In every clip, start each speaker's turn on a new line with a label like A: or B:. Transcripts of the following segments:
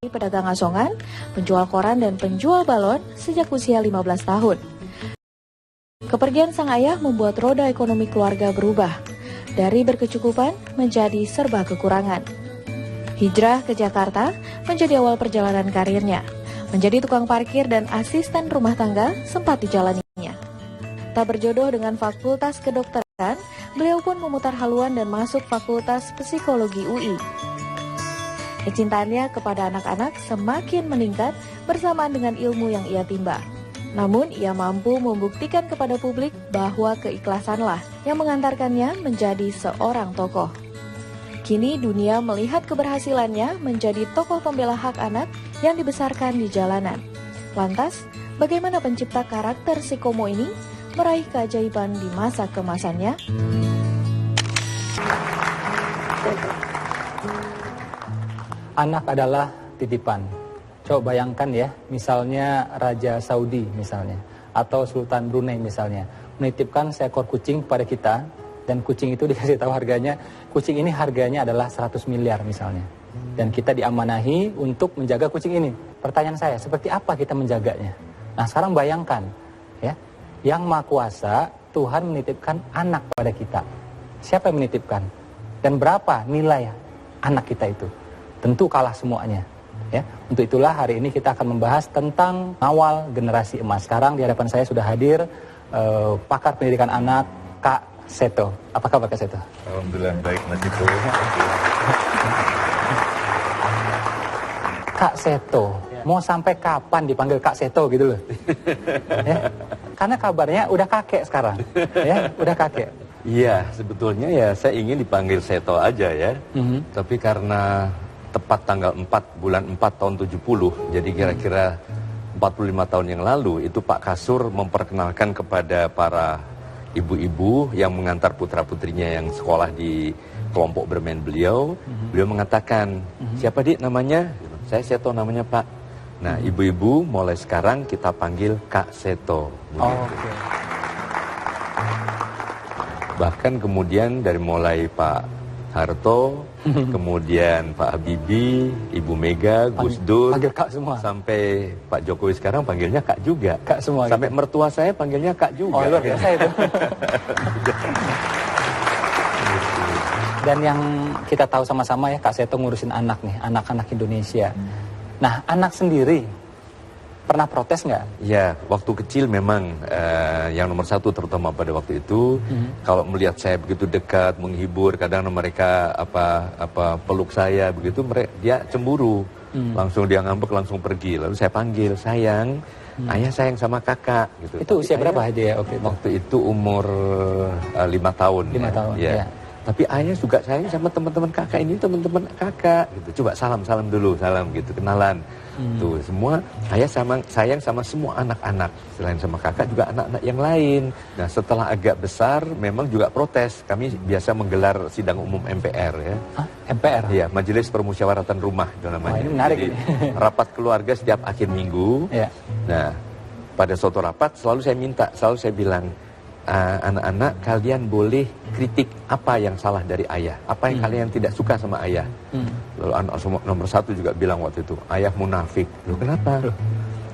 A: pedagang asongan, penjual koran dan penjual balon sejak usia 15 tahun. Kepergian sang ayah membuat roda ekonomi keluarga berubah, dari berkecukupan menjadi serba kekurangan. Hijrah ke Jakarta menjadi awal perjalanan karirnya. Menjadi tukang parkir dan asisten rumah tangga sempat dijalaninya. Tak berjodoh dengan Fakultas Kedokteran, beliau pun memutar haluan dan masuk Fakultas Psikologi UI. Kecintaannya kepada anak-anak semakin meningkat bersamaan dengan ilmu yang ia timba. Namun, ia mampu membuktikan kepada publik bahwa keikhlasanlah yang mengantarkannya menjadi seorang tokoh. Kini dunia melihat keberhasilannya menjadi tokoh pembela hak anak yang dibesarkan di jalanan. Lantas, bagaimana pencipta karakter si Komo ini meraih keajaiban di masa kemasannya?
B: Anak adalah titipan. Coba bayangkan ya, misalnya Raja Saudi misalnya, atau Sultan Brunei misalnya, menitipkan seekor kucing kepada kita, dan kucing itu dikasih tahu harganya, kucing ini harganya adalah 100 miliar misalnya. Dan kita diamanahi untuk menjaga kucing ini. Pertanyaan saya, seperti apa kita menjaganya? Nah sekarang bayangkan, ya, yang Maha Kuasa, Tuhan menitipkan anak pada kita. Siapa yang menitipkan? Dan berapa nilai anak kita itu? Tentu kalah semuanya. Ya, untuk itulah hari ini kita akan membahas tentang awal generasi emas. Sekarang di hadapan saya sudah hadir pakar pendidikan anak, Kak Seto. Apa kabar Kak Seto?
C: Alhamdulillah baik Mas Ito.
B: Kak Seto, mau sampai kapan dipanggil Kak Seto gitu loh? Ya, karena kabarnya udah kakek sekarang, ya, udah kakek.
C: Iya, sebetulnya ya saya ingin dipanggil Seto aja ya. Tapi karena tepat tanggal 4 bulan 4 tahun 70, jadi kira-kira 45 tahun yang lalu itu Pak Kasur memperkenalkan kepada para ibu-ibu yang mengantar putra-putrinya yang sekolah di kelompok bermain beliau. Beliau mengatakan, siapa dik namanya? Saya Seto namanya Pak. Nah ibu-ibu mulai sekarang kita panggil Kak Seto.
B: Okay.
C: Bahkan kemudian dari mulai Pak Harto, kemudian Pak Habibie, Ibu Mega, Gus Dur,
B: panggil Kak semua.
C: Sampai Pak Jokowi sekarang panggilnya Kak juga.
B: Kak semua.
C: Sampai gitu. Mertua saya panggilnya Kak juga.
B: Oh luar biasa itu. Dan yang kita tahu sama-sama ya, Kak Seto ngurusin anak nih, anak-anak Indonesia. Nah, anak sendiri pernah protes nggak?
C: Ya, waktu kecil memang yang nomor satu terutama pada waktu itu, kalau melihat saya begitu dekat, menghibur, kadang mereka peluk saya begitu, dia cemburu, langsung dia ngambek, langsung pergi. Lalu saya panggil, sayang, ayah sayang sama kakak. Gitu.
B: Itu usia berapa dia waktu itu?
C: Waktu itu umur 5 tahun.
B: 5 tahun.
C: Ya. Tapi ayah juga sayang sama teman-teman kakak ini, teman-teman kakak. Gitu. Coba salam dulu, salam gitu, kenalan. Tuh semua ayah sayang sama semua anak-anak, selain sama kakak juga anak-anak yang lain. Nah setelah agak besar memang juga protes. Kami biasa menggelar sidang umum MPR ya.
B: MPR?
C: Iya, Majelis Permusyawaratan Rumah itu namanya.
B: Ini menarik.
C: Jadi, rapat keluarga setiap akhir minggu.
B: Ya.
C: Nah pada suatu rapat selalu saya bilang, anak-anak kalian boleh kritik apa yang salah dari ayah, apa yang kalian tidak suka sama ayah. Lalu anak nomor satu juga bilang waktu itu, ayah munafik. Loh kenapa?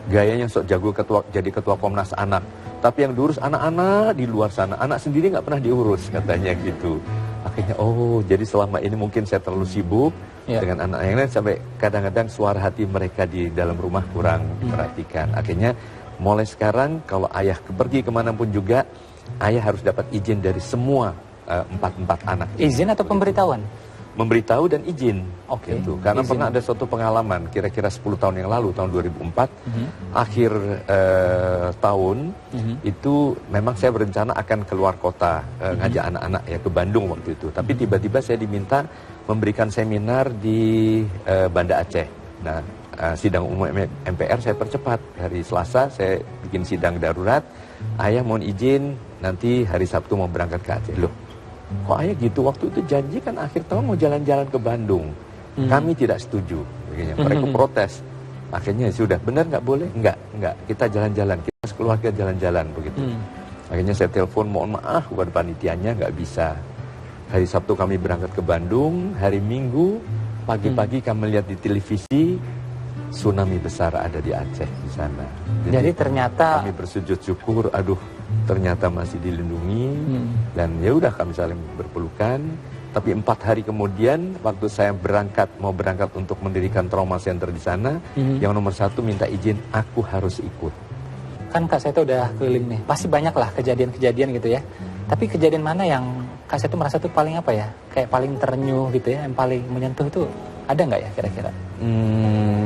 C: Gayanya sok jago jadi ketua Komnas Anak, tapi yang diurus anak-anak di luar sana, anak sendiri nggak pernah diurus katanya gitu. Akhirnya jadi selama ini mungkin saya terlalu sibuk dengan anak yang lain sampai kadang-kadang suara hati mereka di dalam rumah kurang diperhatikan. Akhirnya mulai sekarang kalau ayah pergi kemanapun juga, ayah harus dapat izin dari semua empat anak.
B: Izin atau pemberitahuan?
C: Memberitahu dan izin.
B: Oke.
C: Gitu. Karena
B: izin.
C: pernah ada suatu pengalaman, kira-kira 10 tahun yang lalu, tahun 2004, akhir tahun, itu memang saya berencana akan keluar kota, ngajak anak-anak ya ke Bandung waktu itu. Tapi tiba-tiba saya diminta memberikan seminar di Banda Aceh. Nah, sidang umum MPR saya percepat. Hari Selasa saya bikin sidang darurat. Ayah mohon izin, nanti hari Sabtu mau berangkat ke Aceh. Loh, kok ayah gitu? Waktu itu janji kan akhir tahun mau jalan-jalan ke Bandung. Kami tidak setuju. Mereka protes. Akhirnya sudah, benar nggak boleh? Enggak. Kita jalan-jalan, kita sekeluarga jalan-jalan begitu. Akhirnya saya telepon, mohon maaf kepada panitianya, nggak bisa. Hari Sabtu kami berangkat ke Bandung, hari Minggu Pagi-pagi kami lihat di televisi tsunami besar ada di Aceh di sana.
B: Jadi ternyata
C: kami bersujud syukur, aduh ternyata masih dilindungi dan ya udah kami saling berpelukan. Tapi 4 hari kemudian waktu saya mau berangkat untuk mendirikan trauma center di sana, yang nomor 1 minta izin, aku harus ikut.
B: Kan Kak Seto udah keliling nih, pasti banyak lah kejadian-kejadian gitu ya. Tapi kejadian mana yang Kak Seto merasa tuh paling apa ya, kayak paling terenyuh gitu ya, yang paling menyentuh itu ada nggak ya kira-kira?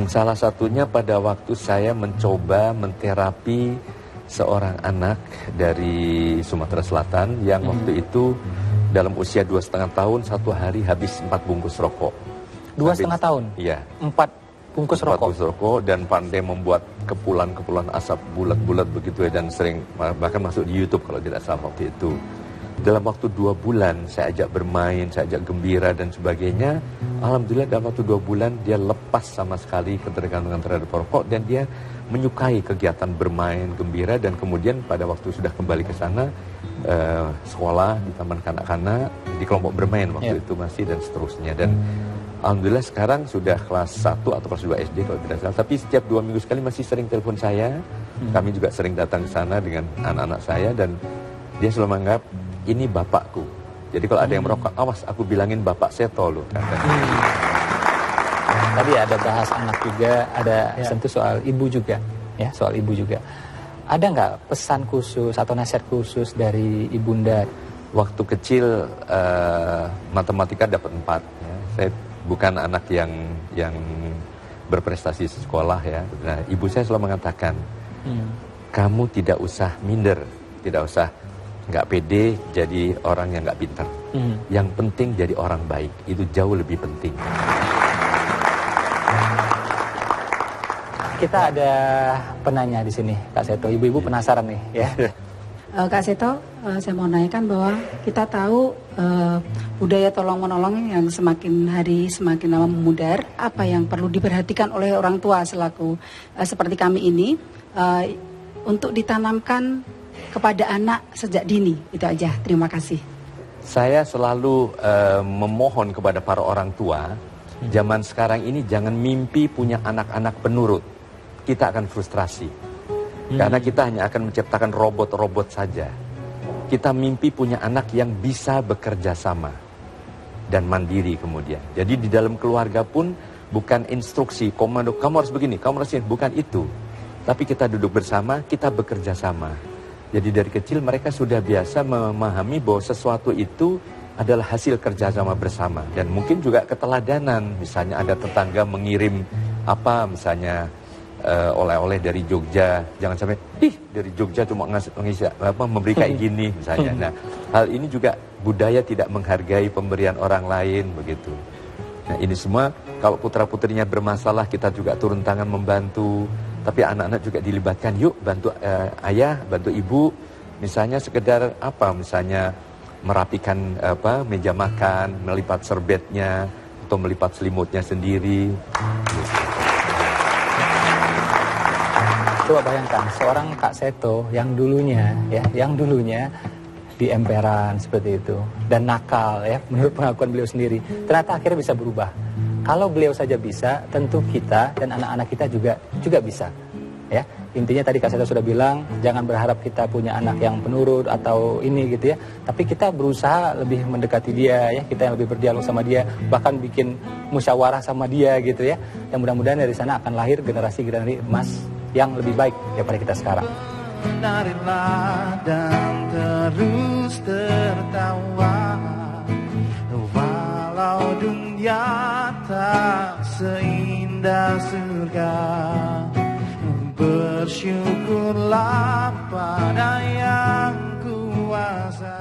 C: Salah satunya pada waktu saya mencoba menterapi seorang anak dari Sumatera Selatan yang waktu itu dalam usia 2,5 tahun, 1 hari habis 4 bungkus rokok.
B: 2,5 tahun?
C: Iya.
B: 4 bungkus rokok?
C: 4 bungkus rokok dan pandai membuat kepulan-kepulan asap bulat-bulat begitu ya, dan sering bahkan masuk di YouTube kalau tidak salah waktu itu. Dalam waktu 2 bulan saya ajak bermain, saya ajak gembira dan sebagainya. Alhamdulillah dalam waktu 2 bulan dia lepas sama sekali ketergantungan terhadap rokok dan dia menyukai kegiatan bermain, gembira, dan kemudian pada waktu sudah kembali ke sana sekolah di taman kanak-kanak, di kelompok bermain waktu itu masih, dan seterusnya. Dan alhamdulillah sekarang sudah kelas 1 atau kelas 2 SD kalau tidak salah. Tapi setiap 2 minggu sekali masih sering telepon saya. Kami juga sering datang ke sana dengan anak-anak saya dan dia selalu menganggap ini bapakku. Jadi kalau ada yang merokok, awas aku bilangin bapak Seto loh.
B: Tadi ada bahas anak juga, ada sentuh soal ibu juga, ya soal ibu juga. Ada nggak pesan khusus atau nasihat khusus dari ibunda?
C: Waktu kecil matematika dapat 4. Ya. Saya bukan anak yang berprestasi di sekolah ya. Nah, ibu saya selalu mengatakan, kamu tidak usah minder, tidak usah nggak pede jadi orang yang nggak pintar. Yang penting jadi orang baik, itu jauh lebih penting.
B: Kita ada penanya di sini, Kak Seto. Ibu-ibu penasaran nih, ya.
D: Kak Seto, saya mau nanyakan bahwa kita tahu budaya tolong-menolong yang semakin hari semakin lama memudar. Apa yang perlu diperhatikan oleh orang tua selaku seperti kami ini untuk ditanamkan kepada anak sejak dini? Itu aja, terima kasih.
C: Saya selalu memohon kepada para orang tua, zaman sekarang ini jangan mimpi punya anak-anak penurut. Kita akan frustrasi. Karena kita hanya akan menciptakan robot-robot saja. Kita mimpi punya anak yang bisa bekerja sama dan mandiri kemudian. Jadi di dalam keluarga pun bukan instruksi, komando, kamu harus begini, kamu harus ini, bukan itu. Tapi kita duduk bersama, kita bekerja sama. Jadi dari kecil mereka sudah biasa memahami bahwa sesuatu itu adalah hasil kerjasama bersama. Dan mungkin juga keteladanan, misalnya ada tetangga mengirim apa misalnya oleh-oleh dari Jogja, jangan sampai dari Jogja cuma memberi kayak gini misalnya. Nah, hal ini juga budaya tidak menghargai pemberian orang lain begitu. Nah, ini semua kalau putra-putrinya bermasalah kita juga turun tangan membantu, tapi anak-anak juga dilibatkan, yuk bantu ayah, bantu ibu, misalnya sekedar apa, misalnya merapikan meja makan, melipat serbetnya atau melipat selimutnya sendiri.
B: Coba bayangkan seorang Kak Seto yang dulunya di emperan seperti itu dan nakal ya, menurut pengakuan beliau sendiri, ternyata akhirnya bisa berubah. Kalau beliau saja bisa, tentu kita dan anak-anak kita juga bisa. Ya, intinya tadi Kak Seto sudah bilang, jangan berharap kita punya anak yang penurut atau ini gitu ya, tapi kita berusaha lebih mendekati dia ya, kita yang lebih berdialog sama dia, bahkan bikin musyawarah sama dia gitu ya. Dan mudah-mudahan dari sana akan lahir generasi emas yang lebih baik daripada kita sekarang.
E: Menarilah dan terus tertawa, walau dunia tak seindah surga. Bersyukurlah pada yang kuasa.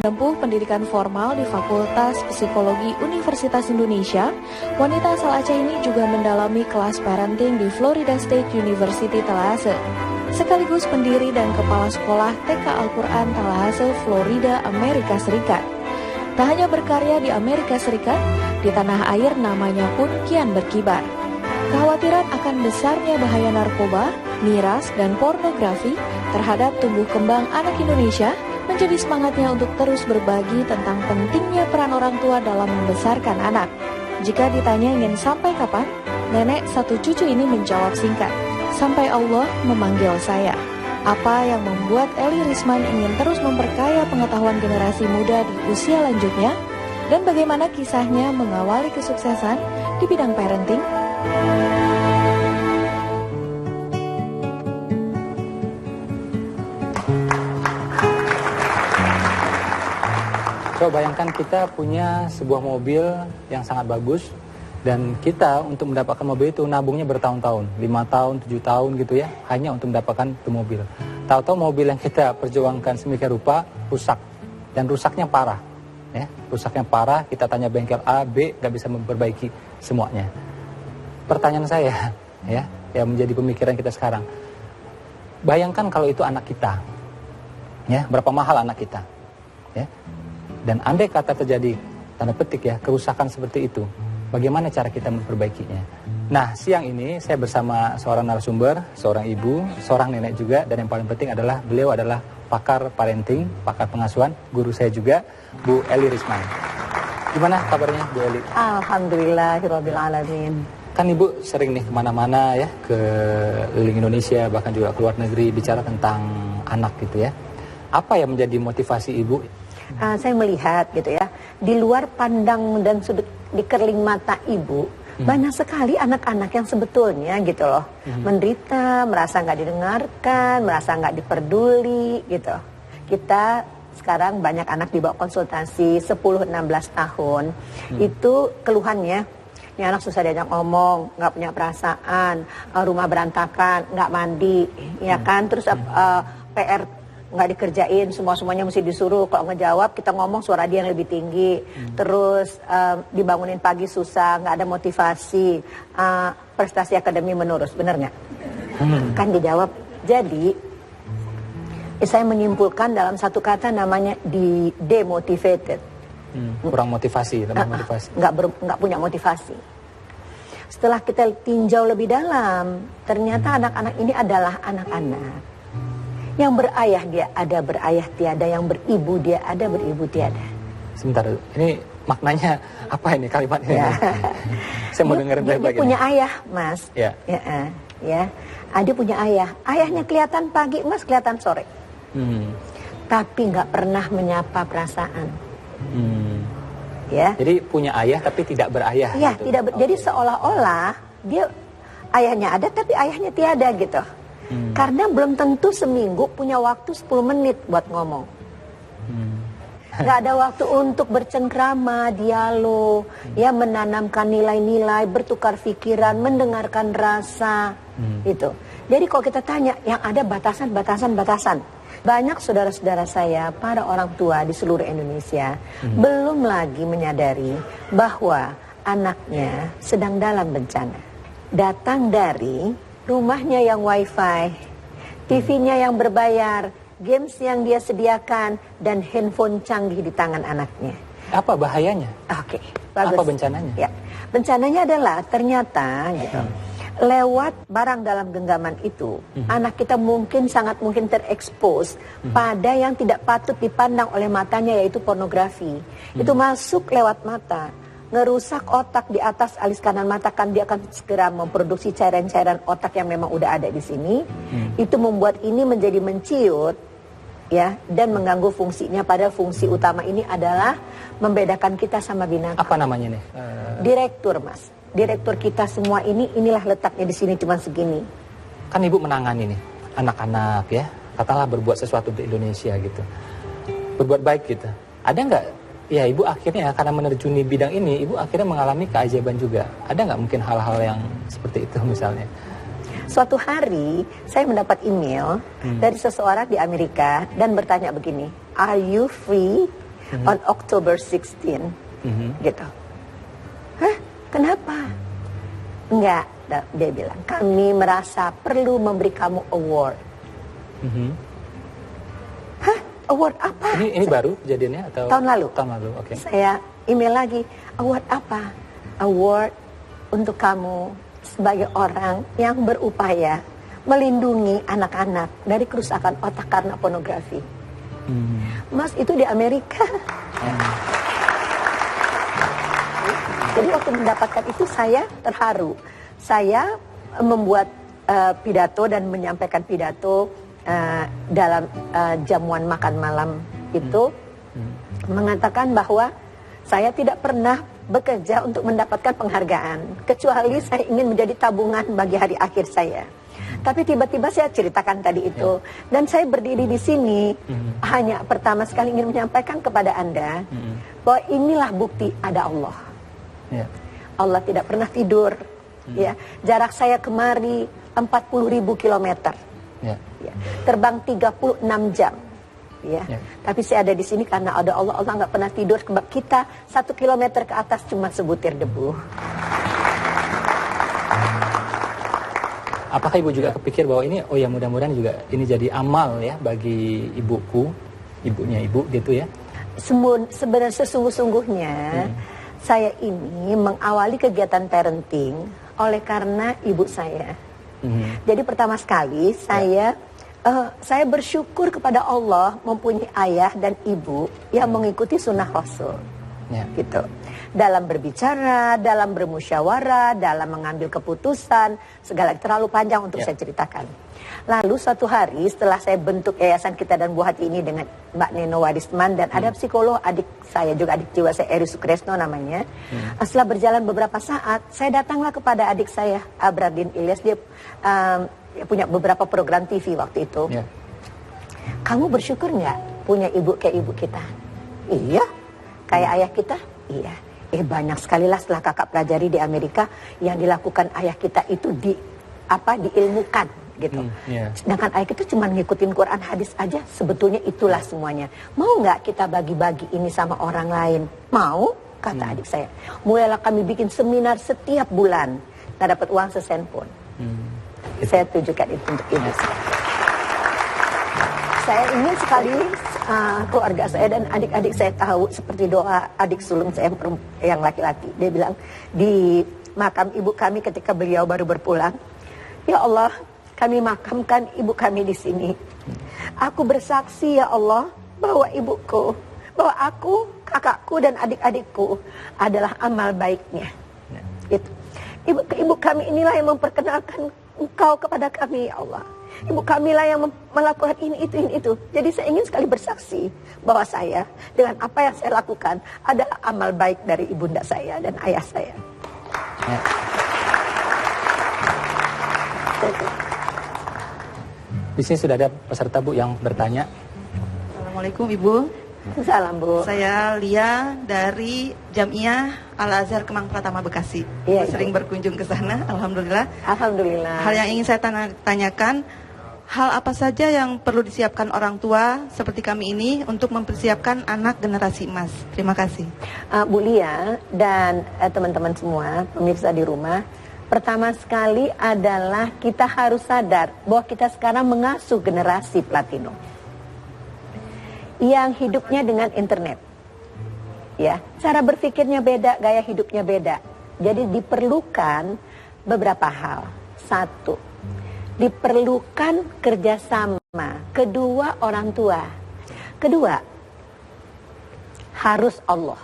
A: Menempuh pendidikan formal di Fakultas Psikologi Universitas Indonesia, wanita asal Aceh ini juga mendalami kelas parenting di Florida State University Tallahassee. Sekaligus pendiri dan kepala sekolah TK Al-Quran Tallahassee, Florida, Amerika Serikat. Tak hanya berkarya di Amerika Serikat, di tanah air namanya pun kian berkibar. Kekhawatiran akan besarnya bahaya narkoba, miras, dan pornografi terhadap tumbuh kembang anak Indonesia menjadi semangatnya untuk terus berbagi tentang pentingnya peran orang tua dalam membesarkan anak. Jika ditanya ingin sampai kapan, nenek satu cucu ini menjawab singkat, sampai Allah memanggil saya. Apa yang membuat Eli Risman ingin terus memperkaya pengetahuan generasi muda di usia lanjutnya, dan bagaimana kisahnya mengawali kesuksesan di bidang parenting?
B: Coba bayangkan kita punya sebuah mobil yang sangat bagus, dan kita untuk mendapatkan mobil itu nabungnya bertahun-tahun, 5 tahun, 7 tahun gitu ya, hanya untuk mendapatkan itu mobil. Tahu-tahu mobil yang kita perjuangkan sedemikian rupa rusak, dan rusaknya parah. Ya, rusaknya parah, kita tanya bengkel A, B, nggak bisa memperbaiki semuanya. Pertanyaan saya, ya, yang menjadi pemikiran kita sekarang, bayangkan kalau itu anak kita, ya, berapa mahal anak kita, ya. Dan andai kata terjadi, tanda petik ya, kerusakan seperti itu, bagaimana cara kita memperbaikinya? Nah, siang ini saya bersama seorang narasumber, seorang ibu, seorang nenek juga, dan yang paling penting adalah beliau adalah pakar parenting, pakar pengasuhan, guru saya juga, Bu Eli Risman. Gimana kabarnya Bu Eli?
F: Alhamdulillahirrahmanirrahim.
B: Kan Ibu sering nih kemana-mana ya, ke keliling Indonesia, bahkan juga ke luar negeri, bicara tentang anak gitu ya. Apa yang menjadi motivasi Ibu?
F: Saya melihat gitu ya, di luar pandang dan sudut di kerling mata ibu, banyak sekali anak-anak yang sebetulnya gitu loh, menderita, merasa nggak didengarkan, merasa nggak diperduli gitu. Kita sekarang banyak anak dibawa konsultasi 10-16 tahun, itu keluhannya, ini anak susah diajak ngomong, nggak punya perasaan, rumah berantakan, nggak mandi, ya kan, terus PR nggak dikerjain, semuanya mesti disuruh. Kalau ngejawab kita ngomong suara dia yang lebih tinggi, terus dibangunin pagi susah, nggak ada motivasi, prestasi akademi menurun, bener nggak? Kan dijawab. Jadi saya menyimpulkan dalam satu kata namanya demotivated.
B: Kurang motivasi, motivasi.
F: Nggak punya motivasi. Setelah kita tinjau lebih dalam, ternyata anak-anak ini adalah anak-anak yang berayah dia ada, berayah tiada, yang beribu dia ada, beribu tiada.
B: Sebentar, ini maknanya apa ini kalimatnya? Ya. Saya mau dengerin baik-baik.
F: Dia punya ayah, Mas.
B: Ya.
F: Ya. Dia punya ayah. Ayahnya kelihatan pagi, Mas kelihatan sore. Tapi nggak pernah menyapa perasaan. Ya.
B: Jadi punya ayah tapi tidak berayah.
F: Ya,
B: gitu.
F: tidak. Jadi seolah-olah dia ayahnya ada tapi ayahnya tiada gitu. Karena belum tentu seminggu punya waktu 10 menit buat ngomong. Gak ada waktu untuk bercengkrama, dialog, ya, menanamkan nilai-nilai, bertukar pikiran, mendengarkan rasa, itu. Jadi kalau kita tanya, yang ada batasan. Banyak saudara-saudara saya, para orang tua di seluruh Indonesia, belum lagi menyadari bahwa anaknya sedang dalam bencana. Datang dari rumahnya yang wifi, TV-nya yang berbayar, games yang dia sediakan, dan handphone canggih di tangan anaknya.
B: Apa bahayanya?
F: Oke, bagus.
B: Apa bencananya?
F: Ya, bencananya adalah ternyata gitu, lewat barang dalam genggaman itu, anak kita sangat mungkin terekspos pada yang tidak patut dipandang oleh matanya, yaitu pornografi. Itu masuk lewat mata, ngerusak otak di atas alis kanan mata, kan dia akan segera memproduksi cairan-cairan otak yang memang udah ada di sini. Itu membuat ini menjadi menciut, ya, dan mengganggu fungsinya. Padahal fungsi utama ini adalah membedakan kita sama binatang.
B: Apa namanya nih?
F: Direktur, Mas. Direktur kita semua inilah letaknya di sini cuma segini.
B: Kan Ibu menangani nih anak-anak ya, katakanlah berbuat sesuatu untuk Indonesia gitu, berbuat baik gitu. Ada nggak? Ya, Ibu akhirnya karena menerjuni bidang ini, Ibu akhirnya mengalami keajaiban juga. Ada nggak mungkin hal-hal yang seperti itu misalnya?
F: Suatu hari saya mendapat email dari seseorang di Amerika dan bertanya begini, "Are you free on October 16?" Gitu. Hah? Kenapa? Enggak, dia bilang, "Kami merasa perlu memberi kamu award." Hah? Award apa?
B: Ini baru kejadiannya atau
F: tahun lalu?
B: Tahun lalu, oke.
F: Saya email lagi, award apa? Award untuk kamu sebagai orang yang berupaya melindungi anak-anak dari kerusakan otak karena pornografi. Mas, itu di Amerika. Jadi waktu mendapatkan itu saya terharu. Saya membuat pidato dan menyampaikan pidato dalam jamuan makan malam itu mengatakan bahwa saya tidak pernah bekerja untuk mendapatkan penghargaan, kecuali saya ingin menjadi tabungan bagi hari akhir saya. Tapi tiba-tiba saya ceritakan tadi itu, dan saya berdiri di sini hanya pertama sekali ingin menyampaikan kepada Anda bahwa inilah bukti ada Allah. Allah tidak pernah tidur. Ya, jarak saya kemari 40.000 kilometer. Ya. Terbang 36 jam. Ya. Tapi saya ada di sini karena ada Allah. Allah nggak pernah tidur. Sebab kita 1 kilometer ke atas cuma sebutir debu.
B: Apakah Ibu juga kepikir bahwa ini, oh ya mudah-mudahan juga ini jadi amal ya bagi ibuku, ibunya Ibu gitu ya?
F: Sebenarnya sesungguh-sungguhnya saya ini mengawali kegiatan parenting oleh karena ibu saya. Jadi pertama sekali saya bersyukur kepada Allah mempunyai ayah dan ibu yang mengikuti sunnah Rasul. Gitu. Dalam berbicara, dalam bermusyawarah, dalam mengambil keputusan, segala terlalu panjang untuk saya ceritakan. Lalu suatu hari setelah saya bentuk yayasan Kita dan Buah Hati ini dengan Mbak Neno Warisman dan ada psikolog adik saya juga, adik jiwa saya Eri Sukresno namanya. Setelah berjalan beberapa saat, saya datanglah kepada adik saya Abradin Ilyas, dia punya beberapa program TV waktu itu. Kamu bersyukur nggak punya ibu kayak ibu kita? Iya. Kayak ayah kita? Iya. Banyak sekali lah setelah kakak pelajari di Amerika yang dilakukan ayah kita itu diilmukan gitu. Sedangkan ayah kita cuma ngikutin Quran hadis aja, sebetulnya itulah semuanya. Mau nggak kita bagi-bagi ini sama orang lain? Mau? Kata adik saya. Mulailah kami bikin seminar setiap bulan, nggak dapat uang sesen pun. Saya tunjukkan itu untuk ibu saya. Saya ingin sekali keluarga saya dan adik-adik saya tahu seperti doa adik sulung saya yang laki-laki. Dia bilang di makam ibu kami ketika beliau baru berpulang, ya Allah, kami makamkan ibu kami di sini. Aku bersaksi ya Allah bahwa ibuku, bahwa aku, kakakku dan adik-adikku adalah amal baiknya. Itu. Ibu kami inilah yang memperkenalkan Engkau kepada kami ya Allah. Ibu kamilah yang melakukan ini, itu. Jadi saya ingin sekali bersaksi bahwa saya dengan apa yang saya lakukan adalah amal baik dari ibunda saya dan ayah saya.
B: Di sini sudah ada peserta Bu yang bertanya.
G: Assalamualaikum Ibu.
F: Salam Bu.
G: Saya Lia dari Jamiah Al-Azhar Kemang Pratama Bekasi.
F: Iya,
G: sering berkunjung ke sana, alhamdulillah.
F: Alhamdulillah.
G: Hal yang ingin saya tanyakan, hal apa saja yang perlu disiapkan orang tua seperti kami ini untuk mempersiapkan anak generasi emas? Terima kasih.
F: Bu Lia dan teman-teman semua pemirsa di rumah, pertama sekali adalah kita harus sadar bahwa kita sekarang mengasuh generasi Platino yang hidupnya dengan internet. Ya, cara berpikirnya beda, gaya hidupnya beda. Jadi diperlukan beberapa hal. Satu, diperlukan kerjasama. Kedua, orang tua. Kedua, harus Allah.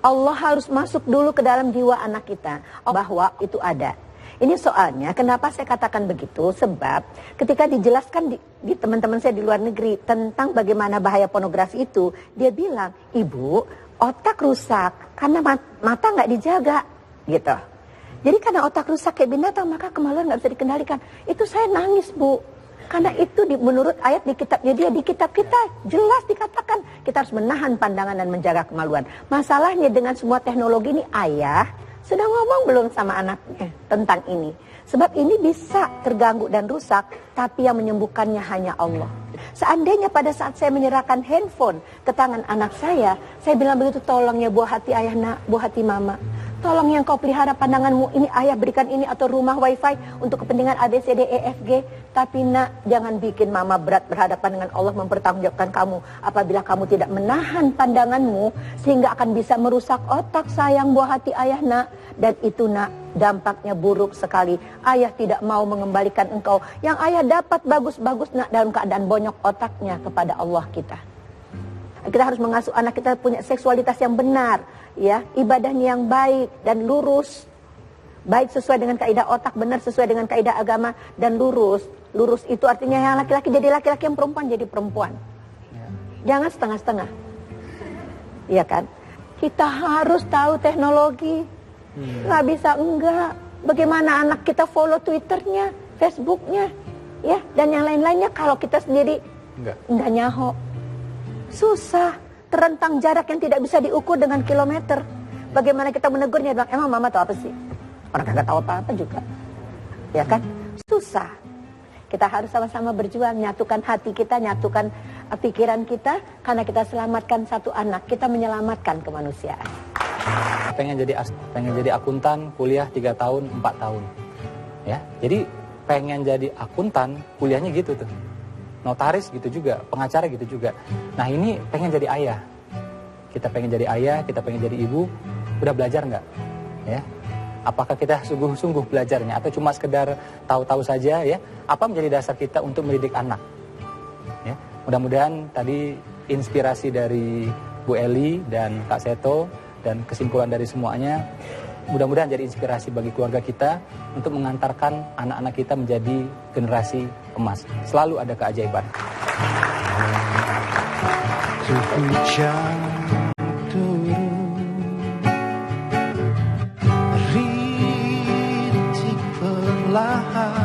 F: Allah harus masuk dulu ke dalam jiwa anak kita bahwa itu ada. Ini soalnya kenapa saya katakan begitu, sebab ketika dijelaskan di teman-teman saya di luar negeri tentang bagaimana bahaya pornografi itu, dia bilang, ibu, otak rusak karena mata nggak dijaga gitu. Jadi karena otak rusak kayak binatang, maka kemaluan nggak bisa dikendalikan. Itu saya nangis Bu, karena itu menurut ayat di kitabnya dia, di kitab kita jelas dikatakan kita harus menahan pandangan dan menjaga kemaluan. Masalahnya dengan semua teknologi ini, ayah sudah ngomong belum sama anaknya tentang ini? Sebab ini bisa terganggu dan rusak, tapi yang menyembuhkannya hanya Allah. Seandainya pada saat saya menyerahkan handphone ke tangan anak saya bilang begitu, tolong ya buah hati ayah nak, buah hati mama. Tolong yang kau pelihara pandanganmu ini, ayah berikan ini atau rumah wifi untuk kepentingan ABCDEFG. Tapi nak, jangan bikin mama berat berhadapan dengan Allah mempertanggungjawabkan kamu apabila kamu tidak menahan pandanganmu, sehingga akan bisa merusak otak sayang buah hati ayah nak. Dan itu nak, dampaknya buruk sekali. Ayah tidak mau mengembalikan engkau yang ayah dapat bagus-bagus nak dalam keadaan bonyok otaknya kepada Allah kita. Kita harus mengasuh anak kita punya seksualitas yang benar, ya, ibadahnya yang baik dan lurus. Baik sesuai dengan kaidah otak, benar sesuai dengan kaidah agama, dan lurus. Lurus itu artinya yang laki-laki jadi laki-laki, yang perempuan jadi perempuan. Jangan setengah-setengah. Iya kan? Kita harus tahu teknologi. Nggak bisa enggak. Bagaimana anak kita follow Twitternya, Facebooknya, ya, dan yang lain-lainnya. Kalau kita sendiri enggak nyaho. Susah, terentang jarak yang tidak bisa diukur dengan kilometer. Bagaimana kita menegurnya? Bang, emang mama tahu apa sih? Orang kagak tahu apa-apa juga. Ya kan? Susah. Kita harus sama-sama berjuang, nyatukan hati kita, nyatukan pikiran kita, karena kita selamatkan satu anak, kita menyelamatkan kemanusiaan.
B: Pengen jadi akuntan, kuliah 3 tahun, 4 tahun. Ya. Jadi pengen jadi akuntan, kuliahnya gitu tuh. Notaris gitu juga, pengacara gitu juga. Nah, ini pengen jadi ayah. Kita pengen jadi ayah, kita pengen jadi ibu, udah belajar nggak? Ya. Apakah kita sungguh-sungguh belajarnya atau cuma sekedar tahu-tahu saja, ya? Apa menjadi dasar kita untuk mendidik anak? Ya. Mudah-mudahan tadi inspirasi dari Bu Eli dan Kak Seto dan kesimpulan dari semuanya, mudah-mudahan jadi inspirasi bagi keluarga kita untuk mengantarkan anak-anak kita menjadi generasi emas. Selalu ada keajaiban.
E: Hujan turun, rintik perlahan.